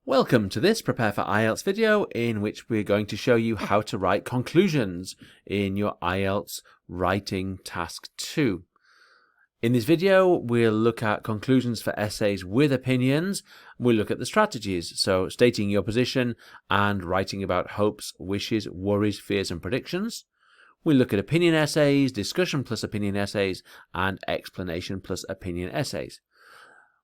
Welcome to this Prepare for IELTS video in which we're going to show you how to write conclusions in your IELTS Writing Task 2. In this video, we'll look at conclusions for essays with opinions. We'll look at the strategies, so stating your position and writing about hopes, wishes, worries, fears and predictions. We'll look at opinion essays, discussion plus opinion essays, and explanation plus opinion essays.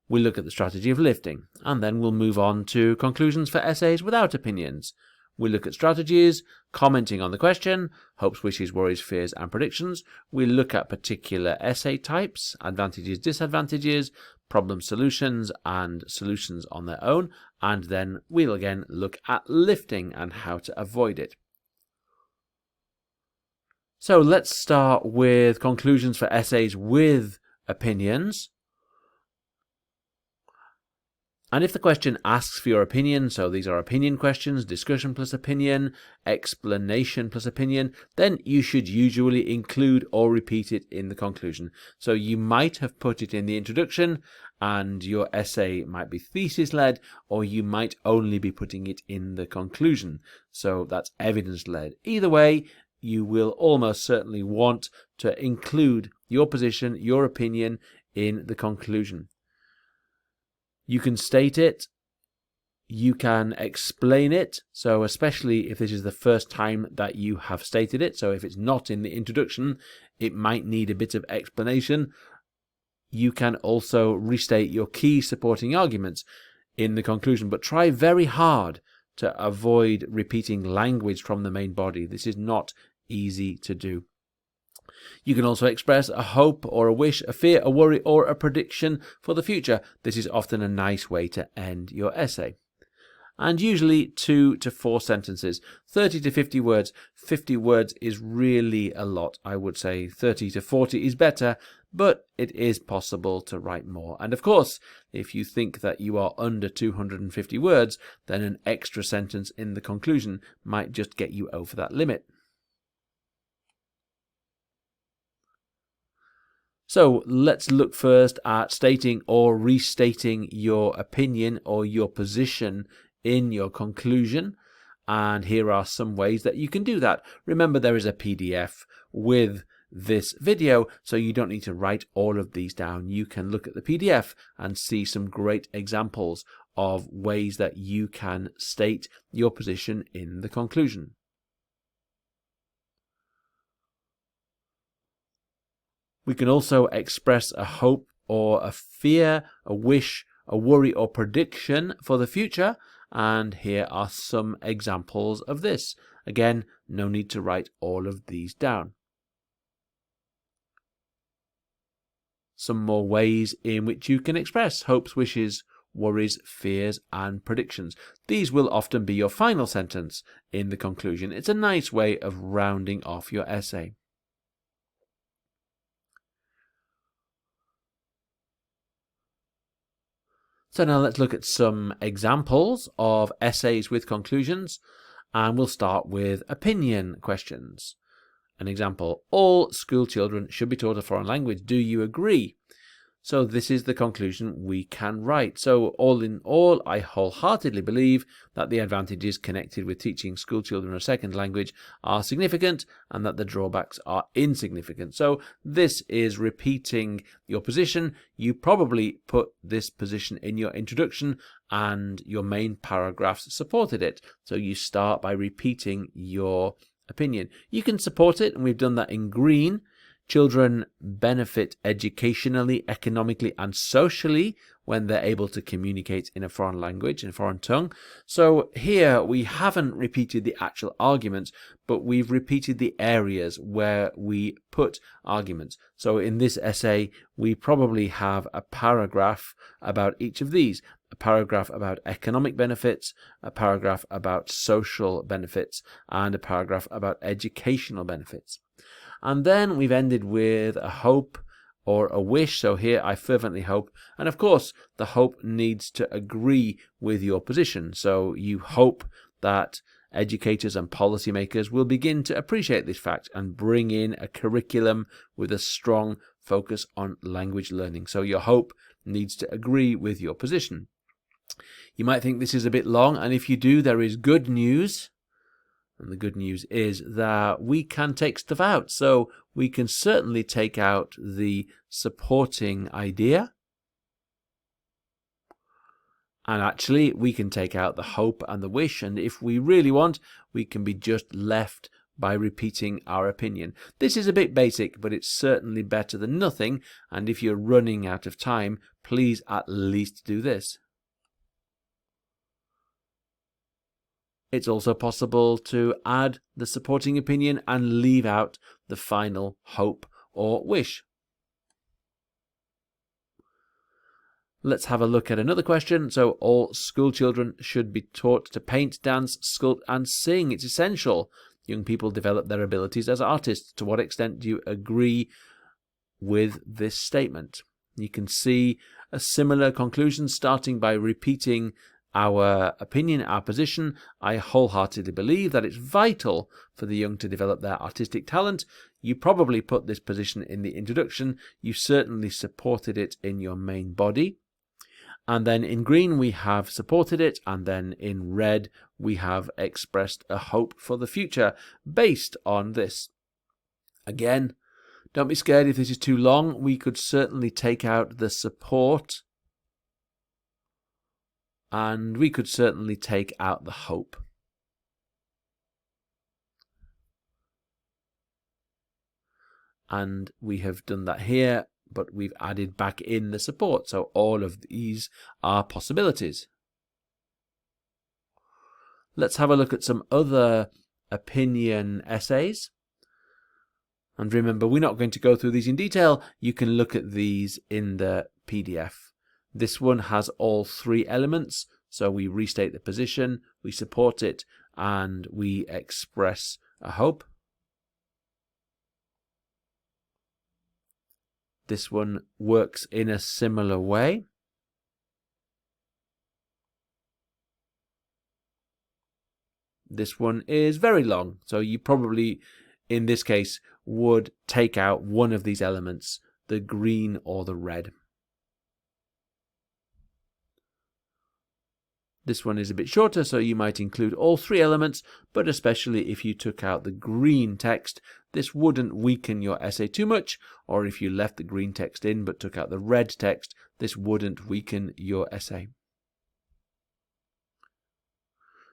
We'll look at the strategy of lifting, and then we'll move on to conclusions for essays without opinions. We'll look at strategies, commenting on the question, hopes, wishes, worries, fears, and predictions. We'll look at particular essay types, advantages, disadvantages, problem solutions, and solutions on their own. And then we'll again look at lifting and how to avoid it. So let's start with conclusions for essays with opinions. And if the question asks for your opinion, so these are opinion questions, discussion plus opinion, explanation plus opinion, then you should usually include or repeat it in the conclusion. So you might have put it in the introduction and your essay might be thesis-led, or you might only be putting it in the conclusion. So that's evidence-led. Either way, you will almost certainly want to include your position, your opinion in the conclusion. You can state it, you can explain it, so especially if this is the first time that you have stated it, so if it's not in the introduction, it might need a bit of explanation. You can also restate your key supporting arguments in the conclusion, but try very hard to avoid repeating language from the main body. This is not easy to do. You can also express a hope or a wish, a fear, a worry, or a prediction for the future. This is often a nice way to end your essay. And usually 2 to 4 sentences, 30 to 50 words. 50 words is really a lot. I would say 30 to 40 is better, but it is possible to write more. And of course, if you think that you are under 250 words, then an extra sentence in the conclusion might just get you over that limit. So let's look first at stating or restating your opinion or your position in your conclusion. And here are some ways that you can do that. Remember, there is a PDF with this video, so you don't need to write all of these down. You can look at the PDF and see some great examples of ways that you can state your position in the conclusion. We can also express a hope or a fear, a wish, a worry or prediction for the future. And here are some examples of this. Again, no need to write all of these down. Some more ways in which you can express hopes, wishes, worries, fears, and predictions. These will often be your final sentence in the conclusion. It's a nice way of rounding off your essay. So now let's look at some examples of essays with conclusions, and we'll start with opinion questions. An example: all school children should be taught a foreign language. Do you agree? So this is the conclusion we can write. So all in all, I wholeheartedly believe that the advantages connected with teaching school children a second language are significant and that the drawbacks are insignificant. So this is repeating your position. You probably put this position in your introduction and your main paragraphs supported it. So you start by repeating your opinion. You can support it, and we've done that in green. Children benefit educationally, economically, and socially when they're able to communicate in a foreign language, in a foreign tongue. So here we haven't repeated the actual arguments, but we've repeated the areas where we put arguments. So in this essay, we probably have a paragraph about each of these. A paragraph about economic benefits, a paragraph about social benefits, and a paragraph about educational benefits. And then we've ended with a hope or a wish. So here, I fervently hope. And of course, the hope needs to agree with your position. So you hope that educators and policymakers will begin to appreciate this fact and bring in a curriculum with a strong focus on language learning. So your hope needs to agree with your position. You might think this is a bit long, and if you do, there is good news. And the good news is that we can take stuff out. So we can certainly take out the supporting idea. And actually, we can take out the hope and the wish. And if we really want, we can be just left by repeating our opinion. This is a bit basic, but it's certainly better than nothing. And if you're running out of time, please at least do this. It's also possible to add the supporting opinion and leave out the final hope or wish. Let's have a look at another question. So all school children should be taught to paint, dance, sculpt and sing. It's essential. Young people develop their abilities as artists. To what extent do you agree with this statement? You can see a similar conclusion starting by repeating our opinion, our position. I wholeheartedly believe that it's vital for the young to develop their artistic talent. You probably put this position in the introduction. You certainly supported it in your main body. And then in green we have supported it, and then in red we have expressed a hope for the future based on this. Again, don't be scared if this is too long. We could certainly take out the support, and we could certainly take out the hope. And we have done that here, but we've added back in the support. So all of these are possibilities. Let's have a look at some other opinion essays. And remember, we're not going to go through these in detail. You can look at these in the PDF. This one has all three elements. So we restate the position, we support it, and we express a hope. This one works in a similar way. This one is very long, so you probably, in this case, would take out one of these elements, the green or the red. This one is a bit shorter, so you might include all three elements, but especially if you took out the green text, this wouldn't weaken your essay too much, or if you left the green text in but took out the red text, this wouldn't weaken your essay.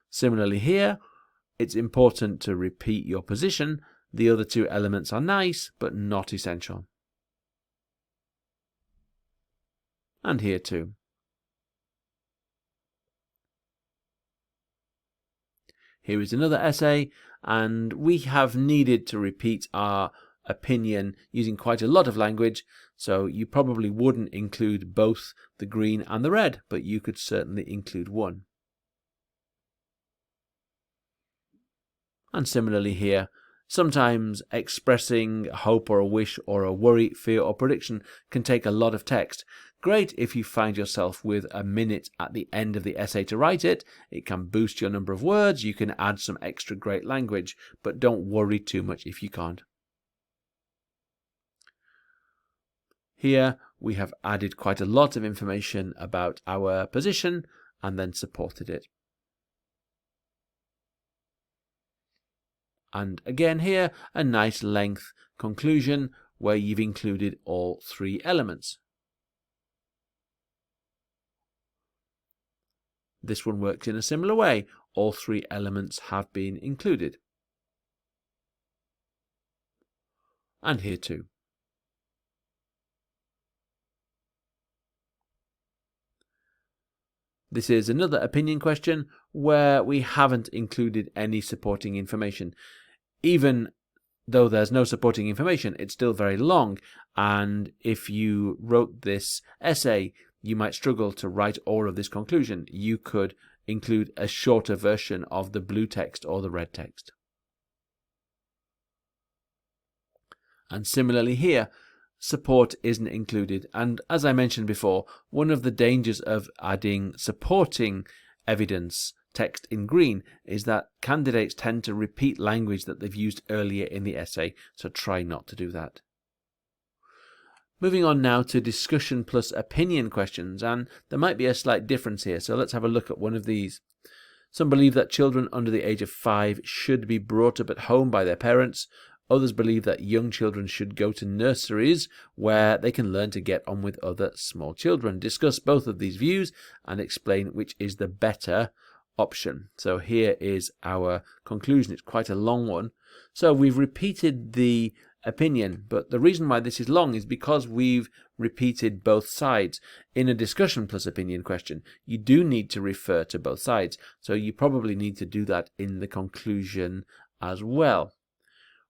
Similarly here, it's important to repeat your position. The other two elements are nice, but not essential. And here too. Here is another essay, and we have needed to repeat our opinion using quite a lot of language, so you probably wouldn't include both the green and the red, but you could certainly include one. And similarly here, sometimes expressing hope or a wish or a worry, fear or prediction can take a lot of text. Great if you find yourself with a minute at the end of the essay to write it. It can boost your number of words. You can add some extra great language, but don't worry too much if you can't. Here we have added quite a lot of information about our position and then supported it. And again here, a nice length conclusion where you've included all three elements. This one works in a similar way. All three elements have been included. And here too. This is another opinion question where we haven't included any supporting information. Even though there's no supporting information, it's still very long, and if you wrote this essay, you might struggle to write all of this conclusion. You could include a shorter version of the blue text or the red text. And similarly here, support isn't included. And as I mentioned before, one of the dangers of adding supporting evidence text in green is that candidates tend to repeat language that they've used earlier in the essay, so try not to do that. Moving on now to discussion plus opinion questions, and there might be a slight difference here, so let's have a look at one of these. Some believe that children under the age of 5 should be brought up at home by their parents. Others believe that young children should go to nurseries where they can learn to get on with other small children. Discuss both of these views and explain which is the better option. So here is our conclusion. It's quite a long one. So we've repeated the opinion, but the reason why this is long is because we've repeated both sides. In a discussion plus opinion question, you do need to refer to both sides, so you probably need to do that in the conclusion as well.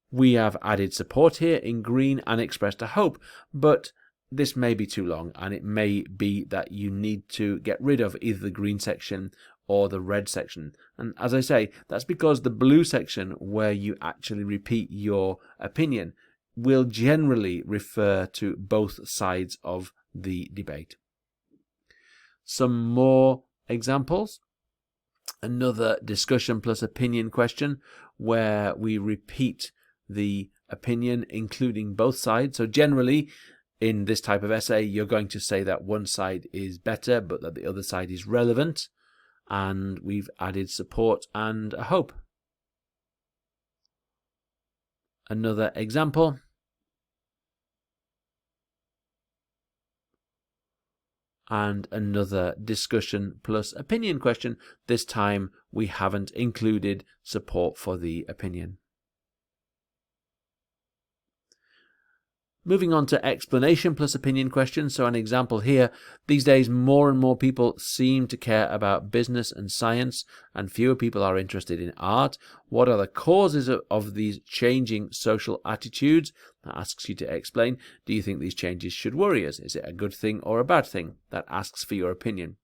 We have added support here in green and expressed a hope, but this may be too long, and it may be that you need to get rid of either the green section or the red section. And as I say, that's because the blue section, where you actually repeat your opinion, will generally refer to both sides of the debate. Some more examples. Another discussion plus opinion question where we repeat the opinion, including both sides. So generally, in this type of essay, you're going to say that one side is better, but that the other side is relevant. And we've added support and a hope. Another example. And another discussion plus opinion question. This time we haven't included support for the opinion. Moving on to explanation plus opinion questions. So an example here. These days, more and more people seem to care about business and science, and fewer people are interested in art. What are the causes of these changing social attitudes? That asks you to explain. Do you think these changes should worry us? Is it a good thing or a bad thing? That asks for your opinion.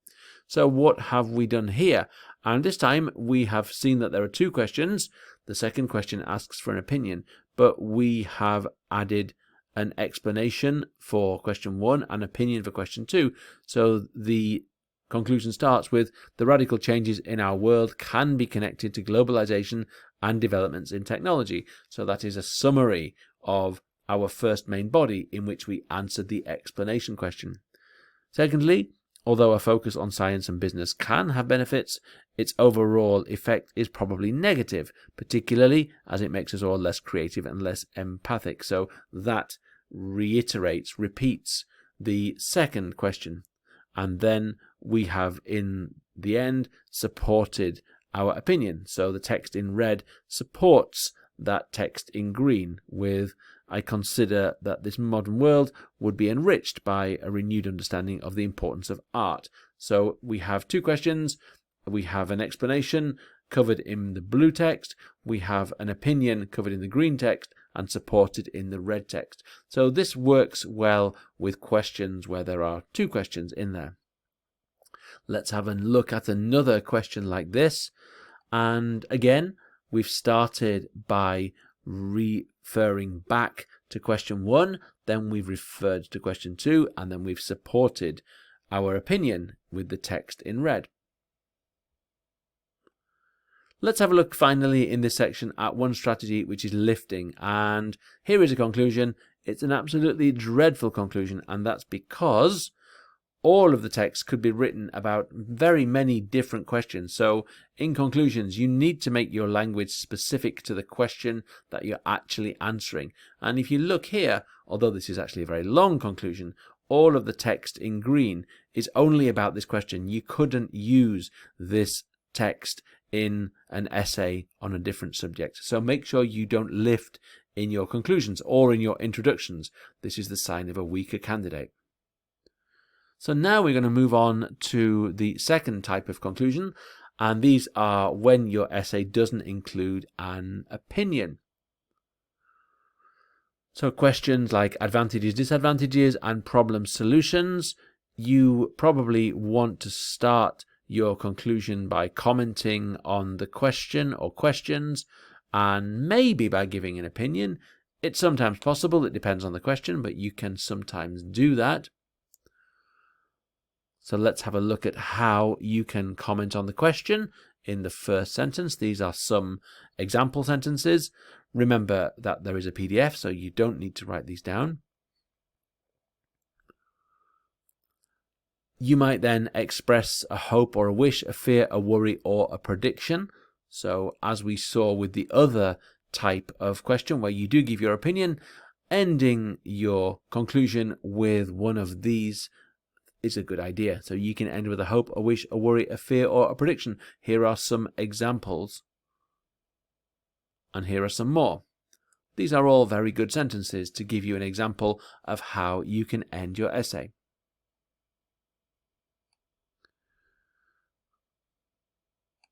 So what have we done here? And this time we have seen that there are two questions. The second question asks for an opinion, but we have added an explanation for question 1 and opinion for question 2. So the conclusion starts with, the radical changes in our world can be connected to globalization and developments in technology. So that is a summary of our first main body in which we answered the explanation question. Secondly, although a focus on science and business can have benefits, its overall effect is probably negative, particularly as it makes us all less creative and less empathic. So that repeats the second question. And then we have, in the end, supported our opinion. So the text in red supports that text in green with, I consider that this modern world would be enriched by a renewed understanding of the importance of art. So we have two questions. We have an explanation covered in the blue text. We have an opinion covered in the green text and supported in the red text. So this works well with questions where there are two questions in there. Let's have a look at another question like this. And again, we've started by referring back to question 1, then we've referred to question 2, and then we've supported our opinion with the text in red. Let's have a look finally in this section at one strategy, which is lifting. And here is a conclusion. It's an absolutely dreadful conclusion, and that's because all of the text could be written about very many different questions. So in conclusions, you need to make your language specific to the question that you're actually answering. And if you look here, although this is actually a very long conclusion, all of the text in green is only about this question. You couldn't use this text in an essay on a different subject. So make sure you don't lift in your conclusions or in your introductions. This is the sign of a weaker candidate. So now we're going to move on to the second type of conclusion, and these are when your essay doesn't include an opinion. So questions like advantages, disadvantages, and problem solutions, you probably want to start your conclusion by commenting on the question or questions, and maybe by giving an opinion. It's sometimes possible, it depends on the question, but you can sometimes do that. So let's have a look at how you can comment on the question in the first sentence. These are some example sentences. Remember that there is a PDF, so you don't need to write these down. You might then express a hope or a wish, a fear, a worry, or a prediction. So as we saw with the other type of question where you do give your opinion, ending your conclusion with one of these is a good idea. So you can end with a hope, a wish, a worry, a fear, or a prediction. Here are some examples, and here are some more. These are all very good sentences to give you an example of how you can end your essay.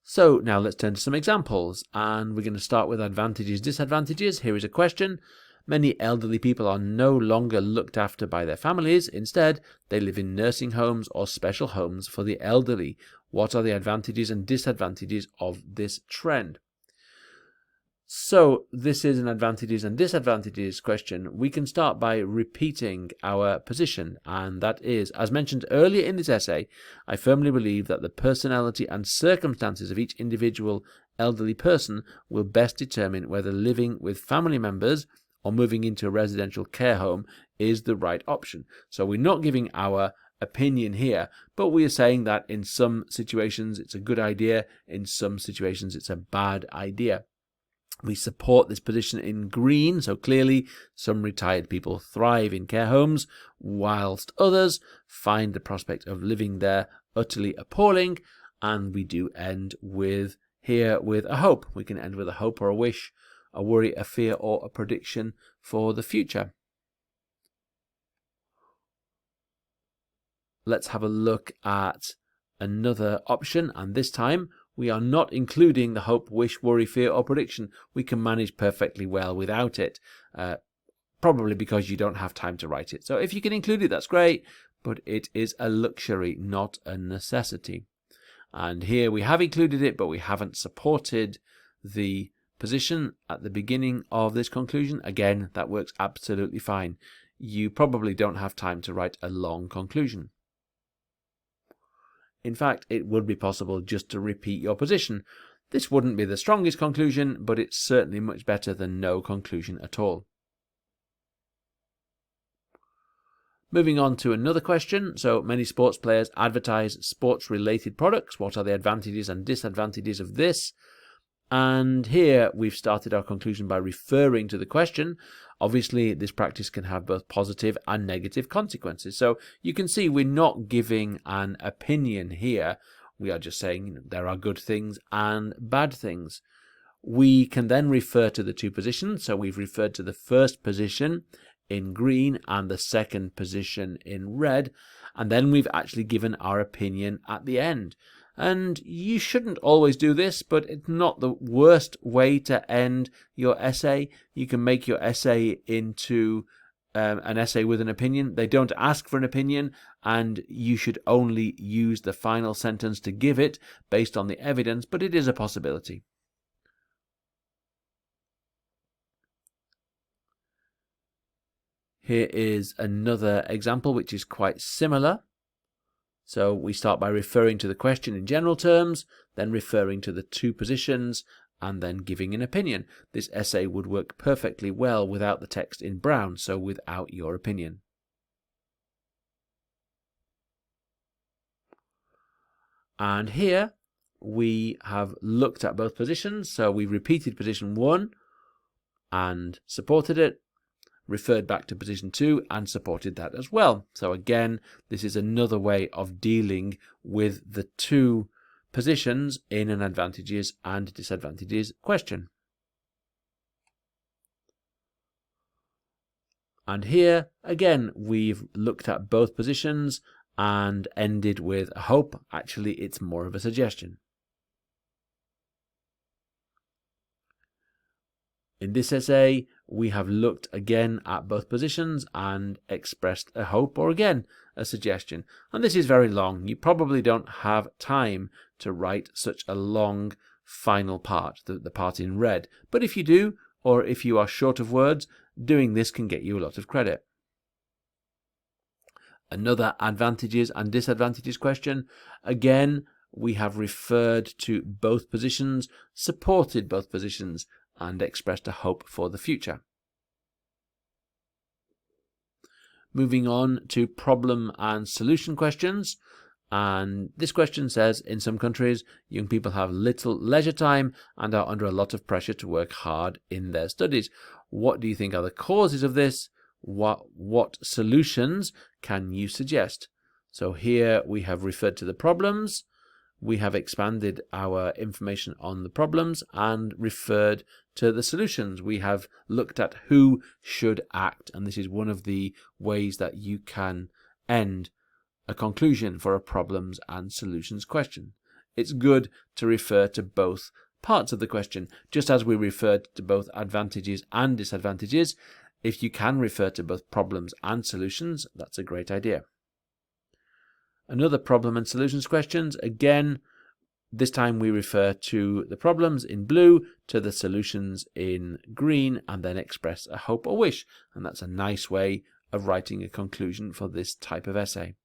So now let's turn to some examples, and we're going to start with advantages, disadvantages. Here is a question. Many elderly people are no longer looked after by their families. Instead, they live in nursing homes or special homes for the elderly. What are the advantages and disadvantages of this trend? So this is an advantages and disadvantages question. We can start by repeating our position, and that is, as mentioned earlier in this essay, I firmly believe that the personality and circumstances of each individual elderly person will best determine whether living with family members or moving into a residential care home is the right option. So we're not giving our opinion here, but we are saying that in some situations it's a good idea, in some situations it's a bad idea. We support this position in green, so clearly some retired people thrive in care homes, whilst others find the prospect of living there utterly appalling, and we do end with here with a hope. We can end with a hope or a wish, a worry, a fear, or a prediction for the future. Let's have a look at another option, and this time we are not including the hope, wish, worry, fear, or prediction. We can manage perfectly well without it, probably because you don't have time to write it. So if you can include it, that's great, but it is a luxury, not a necessity. And here we have included it, but we haven't supported the position at the beginning of this conclusion. Again, that works absolutely fine. You probably don't have time to write a long conclusion. In fact, it would be possible just to repeat your position. This wouldn't be the strongest conclusion, but it's certainly much better than no conclusion at all. Moving on to another question. So many sports players advertise sports-related products. What are the advantages and disadvantages of this? And here we've started our conclusion by referring to the question. Obviously, this practice can have both positive and negative consequences. So you can see we're not giving an opinion here. We are just saying there are good things and bad things. We can then refer to the two positions. So we've referred to the first position in green and the second position in red. And then we've actually given our opinion at the end. And you shouldn't always do this, but it's not the worst way to end your essay. You can make your essay into an essay with an opinion. They don't ask for an opinion, and you should only use the final sentence to give it based on the evidence, but it is a possibility. Here is another example which is quite similar. So we start by referring to the question in general terms, then referring to the two positions, and then giving an opinion. This essay would work perfectly well without the text in brown, so without your opinion. And here we have looked at both positions, so we've repeated position 1 and supported it, referred back to position 2 and supported that as well. So again, this is another way of dealing with the two positions in an advantages and disadvantages question. And here, again, we've looked at both positions and ended with a hope. Actually, it's more of a suggestion. In this essay, we have looked again at both positions and expressed a hope or again a suggestion. And this is very long. You probably don't have time to write such a long final part, the part in red. But if you do, or if you are short of words, doing this can get you a lot of credit. Another advantages and disadvantages question. Again, we have referred to both positions, supported both positions, and expressed a hope for the future. Moving on to problem and solution questions. And this question says, in some countries, young people have little leisure time and are under a lot of pressure to work hard in their studies. What do you think are the causes of this? What solutions can you suggest? So here we have referred to the problems. We have expanded our information on the problems and referred to the solutions. We have looked at who should act, and this is one of the ways that you can end a conclusion for a problems and solutions question. It's good to refer to both parts of the question, just as we referred to both advantages and disadvantages. If you can refer to both problems and solutions, that's a great idea. Another problem and solutions questions. Again, this time we refer to the problems in blue, to the solutions in green, and then express a hope or wish. And that's a nice way of writing a conclusion for this type of essay.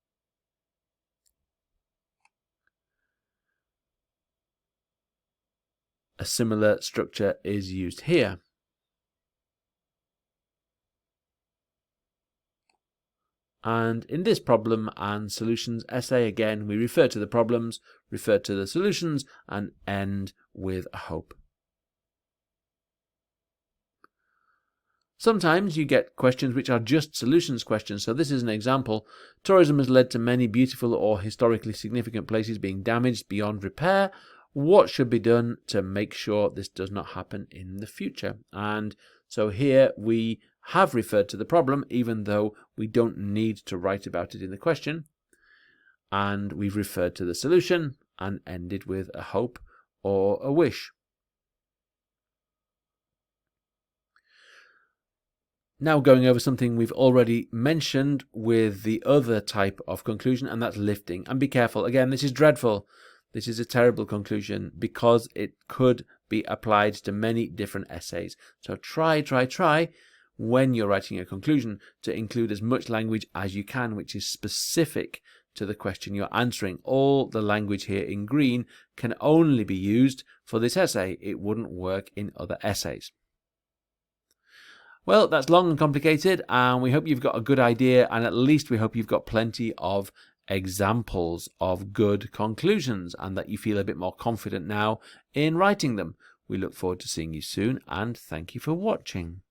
A similar structure is used here. And in this problem and solutions essay, again, we refer to the problems, refer to the solutions, and end with a hope. Sometimes you get questions which are just solutions questions. So this is an example. Tourism has led to many beautiful or historically significant places being damaged beyond repair. What should be done to make sure this does not happen in the future? And so here we have referred to the problem, even though we don't need to write about it in the question. And we've referred to the solution and ended with a hope or a wish. Now going over something we've already mentioned with the other type of conclusion, and that's lifting. And be careful. Again, this is dreadful. This is a terrible conclusion because it could be applied to many different essays. So try when you're writing a conclusion to include as much language as you can which is specific to the question you're answering. All the language here in green can only be used for this essay. It wouldn't work in other essays. Well, that's long and complicated, and we hope you've got a good idea, and at least we hope you've got plenty of examples of good conclusions and that you feel a bit more confident now in writing them. We look forward to seeing you soon, and thank you for watching.